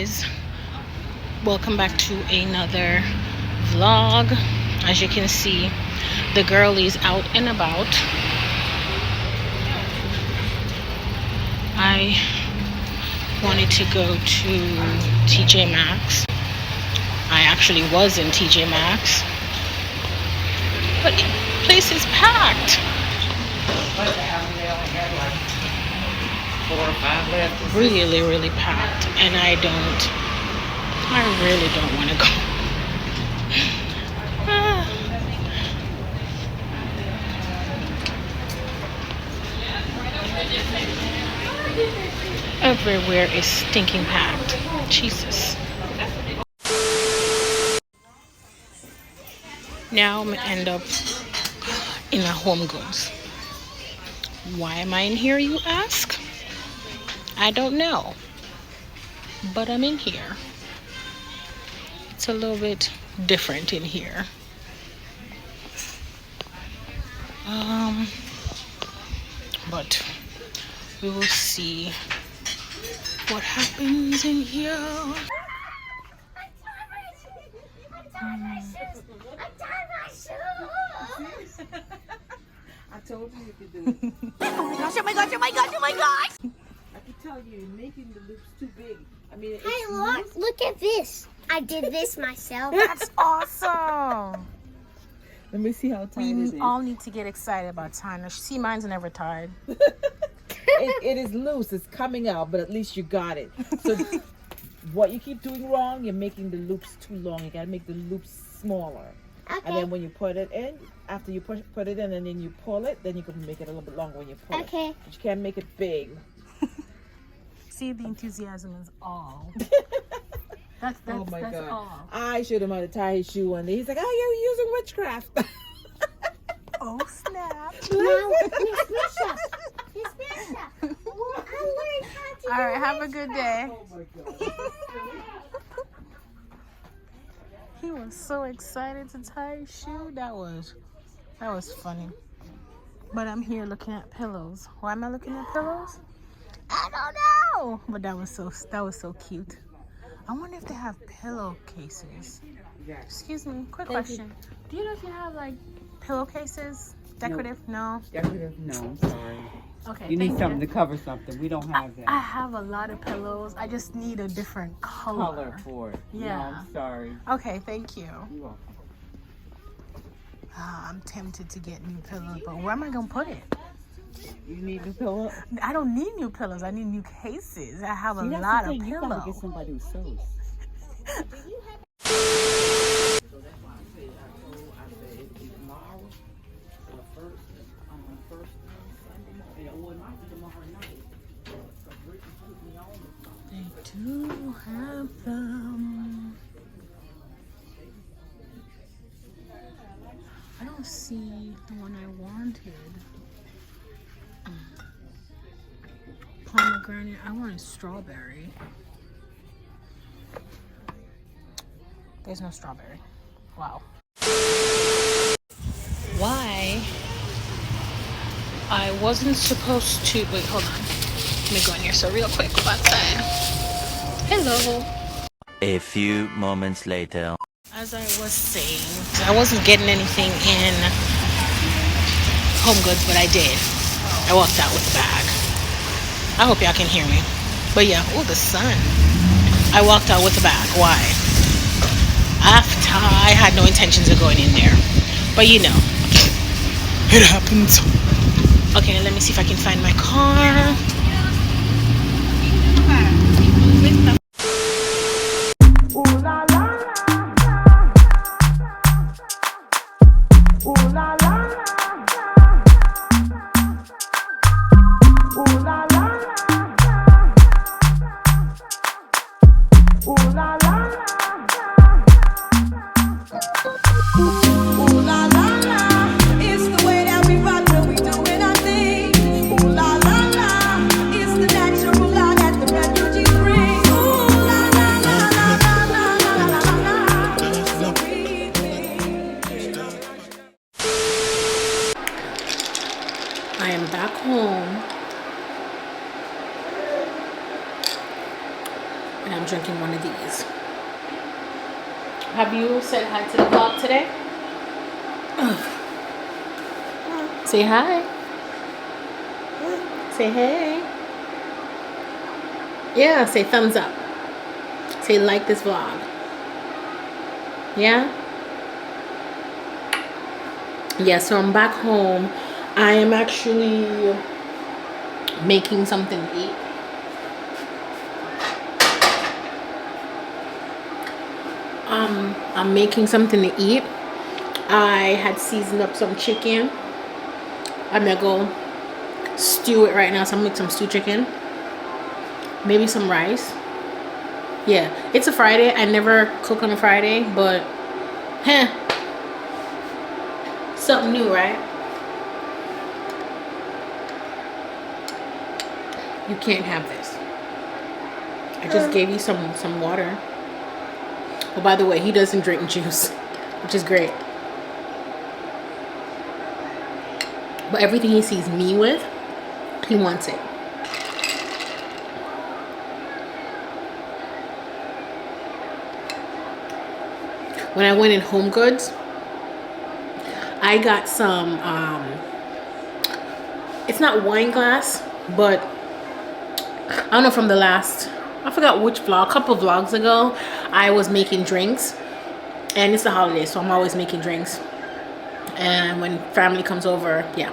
guys, welcome back to another vlog. As you can see, the girl is out and about. I wanted to go to TJ Maxx. I actually was in TJ Maxx, but the place is packed. Really packed, and I really don't want to go. Everywhere is stinking packed. Jesus. Now I'm gonna end up in a Home Goods. Why am I in here, you ask? I don't know, but I'm in here. It's a little bit different in here. But we will see what happens in here. I told you could do it. Oh my gosh. I can tell you, you're making the loops too big. I mean, it's Hey, look at this. I did this myself. That's awesome. Let me see how tight it We is. all need to get excited about tying. See, mine's never tied. It is loose. It's coming out, but at least you got it. So what you keep doing wrong, you're making the loops too long. You got to make the loops smaller. Okay. And then when you put it in, after you put it in and then you pull it, then you can make it a little bit longer when you pull it. Okay. But you can't make it big. See, the enthusiasm is all. That's Oh my that's God. all. I showed him how to tie his shoe one day. He's like, oh, you're using witchcraft. Oh, snap. Now, Miss Misha. Well, I learned how to All right, have a good day. Oh my God. He was so excited to tie his shoe. That was funny. But I'm here looking at pillows. Why am I looking at pillows? I don't know. But that was so cute. I wonder if they have pillowcases. Excuse me, quick question. Do you know if you have like pillowcases? Decorative? No. Decorative? No, I'm sorry. Okay. You need thank something to cover something. We don't have that. I have a lot of pillows. I just need a different color for it. Yeah. No, I'm sorry. Okay, thank you. You're welcome. I'm tempted to get new pillows, but where am I gonna put it? You need a pillow? I don't need new pillows. I need new cases. I have a See, that's lot the of thing. You gotta pillows. get somebody who sews. They do have them. I don't see the one I wanted. Pomegranate. I wanted strawberry. There's no strawberry. Wow. Why? I wasn't supposed to. Wait, hold on. Let me go in here so real quick. Go outside. Hello. A few moments later. As I was saying, I wasn't getting anything in Home Goods, but I did. I walked out with a bag. I hope y'all can hear me. But yeah, oh, the sun. I walked out with a bag. Why? After I had no intentions of going in there. But you know, it happens. Okay, let me see if I can find my car. I am back home and I'm drinking one of these. Have you said hi to the vlog today? Say hi. Say hey. Yeah, say thumbs up. Say like this vlog. Yeah? Yeah, so I'm back home. I am actually making something to eat. I'm making something to eat. I had seasoned up some chicken. I'm gonna go stew it right now. So I'm gonna make some stewed chicken. Maybe some rice. Yeah, it's a Friday. I never cook on a Friday, but something new, right? You can't have this. I just gave you some water. Oh, by the way, he doesn't drink juice, which is great. But everything he sees me with, he wants it. When I went in Home Goods, I got some, it's not wine glass, but I don't know, from the last, I forgot which vlog, a couple vlogs ago, I was making drinks. And it's the holidays, so I'm always making drinks. And when family comes over, yeah.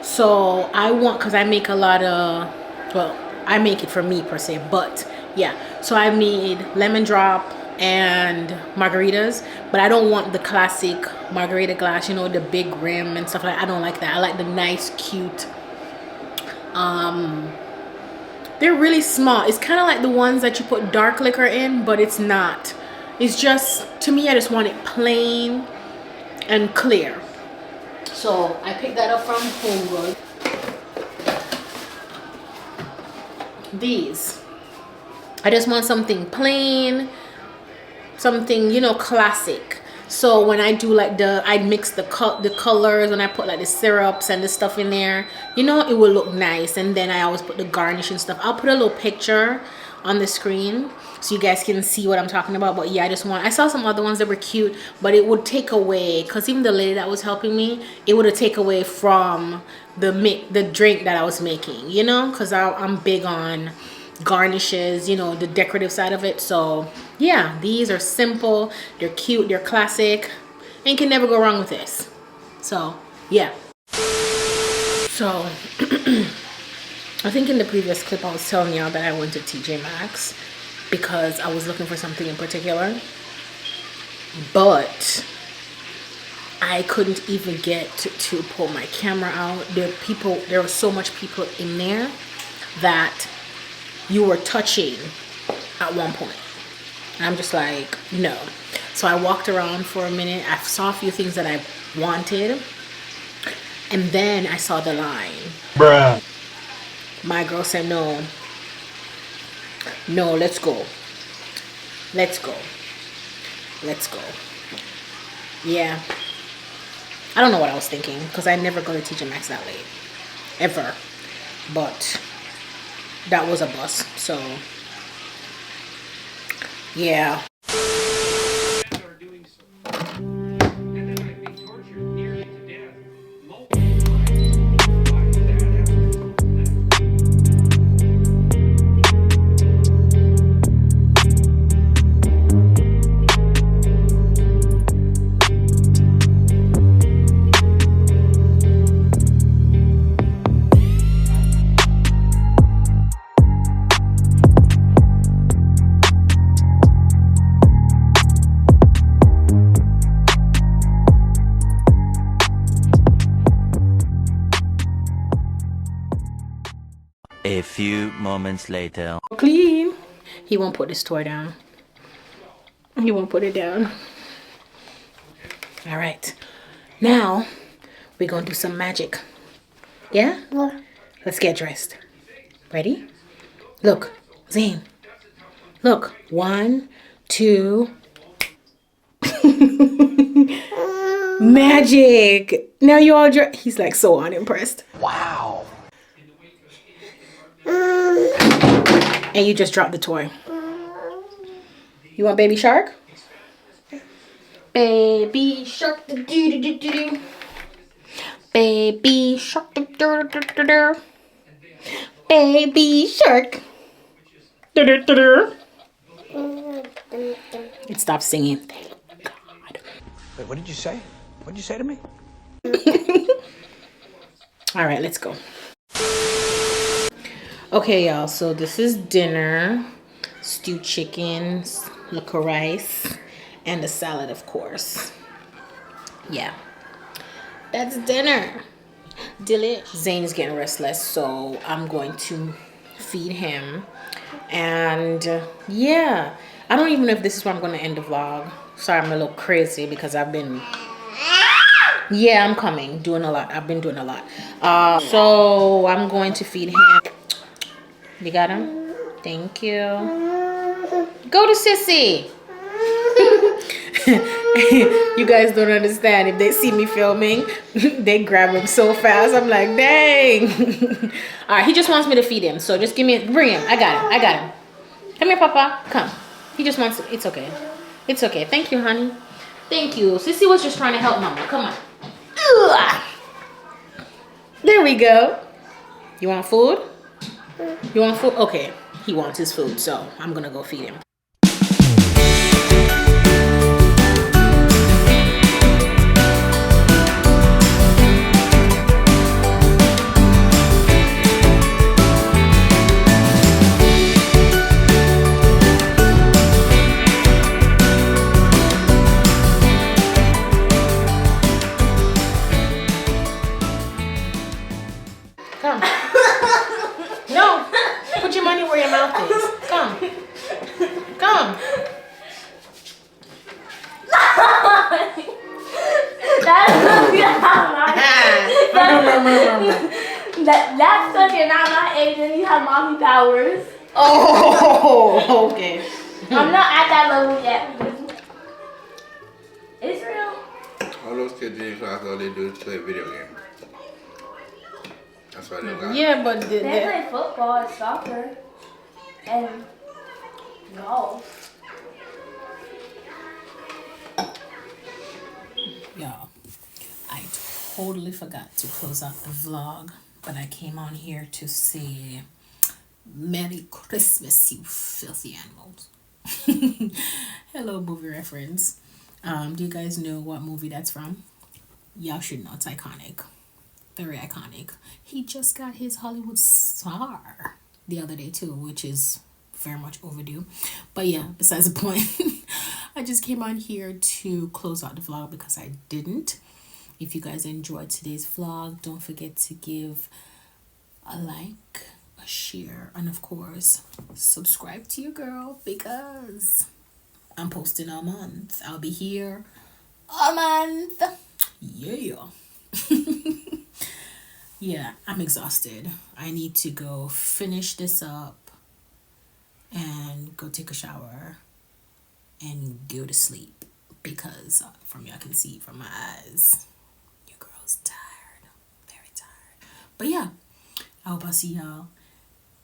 So I want, because I make a lot of, well, I make it for me per se, but yeah. So I made lemon drop and margaritas, but I don't want the classic margarita glass, you know, the big rim and stuff like that. I don't like that. I like the nice, cute, they're really small. It's kind of like the ones that you put dark liquor in, but it's not. It's just, to me, I just want it plain and clear. So I picked that up from Home Goods. These, I just want something plain, something, you know, classic. So when I do like I mix the colors, when I put like the syrups and the stuff in there, you know, it will look nice. And then I always put the garnish and stuff. I'll put a little picture on the screen so you guys can see what I'm talking about. But yeah, I saw some other ones that were cute, but it would take away, because even the lady that was helping me, it would have taken away from the drink that I was making, you know, because I'm big on garnishes, you know, the decorative side of it. So yeah, these are simple, they're cute, they're classic, and you can never go wrong with this. So yeah. So I think in the previous clip I was telling y'all that I went to TJ Maxx because I was looking for something in particular, but I couldn't even get to pull my camera out. There were so much people in there that you were touching at one point. And I'm just like, no. So I walked around for a minute. I saw a few things that I wanted. And then I saw the line. Bruh. My girl said, no. No, let's go. Let's go. Let's go. Yeah. I don't know what I was thinking, because I never go to TJ Maxx that late. Ever. But that was a bus, so yeah. A few moments later. Clean. He won't put this toy down. He won't put it down. All right. Now we're gonna do some magic. Yeah? Let's get dressed. Ready? Look, Zane. Look. 1, 2. Magic. Now you all dressed. He's like so unimpressed. Wow. And you just dropped the toy. You want Baby Shark? Baby Shark. Do do do do do. Baby Shark. Do do do do do. Baby Shark. Do do do do. It stopped singing. Thank God. Wait, what did you say? What did you say to me? All right, let's go. Okay, y'all. So this is dinner: stewed chickens, local rice, and a salad, of course. Yeah, that's dinner. Delish. Zane is getting restless, so I'm going to feed him. And yeah, I don't even know if this is where I'm going to end the vlog. Sorry, I'm a little crazy because I've been, yeah, I'm coming, doing a lot. I've been doing a lot. So I'm going to feed him. You got him? Thank you. Go to Sissy. You guys don't understand. If they see me filming, they grab him so fast. I'm like, dang. All right, he just wants me to feed him. So just give me, bring him. I got him. I got him. Come here, Papa. Come. He just wants, it's okay. It's okay. Thank you, honey. Thank you. Sissy was just trying to help Mama. Come on. Ugh. There we go. You want food? You want food? Okay. He wants his food, so I'm going to go feed him. Come. No. Put your money where your mouth is. Come. Come. That's because you're not my age and you have mommy powers. Oh, okay. I'm not at that level yet. It's real. All those kids in class, all they do is play video games. That's why they got. Yeah, but They play football and soccer and golf. Y'all, I totally forgot to close out the vlog, but I came on here to say Merry Christmas, you filthy animals. Hello, movie reference. Do you guys know what movie that's from? Y'all should know. It's iconic. Very iconic. He just got his Hollywood star the other day too, which is very much overdue. But yeah, besides the point. I just came on here to close out the vlog because I didn't. If you guys enjoyed today's vlog, don't forget to give a like, a share, and of course subscribe to your girl because I'm posting all month. I'll be here all month. Yeah. Yeah, I'm exhausted. I need to go finish this up and go take a shower and go to sleep because from y'all can see from my eyes, your girl's tired, very tired. But yeah, I hope I'll see y'all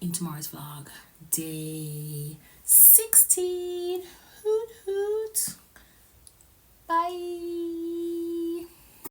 in tomorrow's vlog, day 16. Hoot hoot. Bye.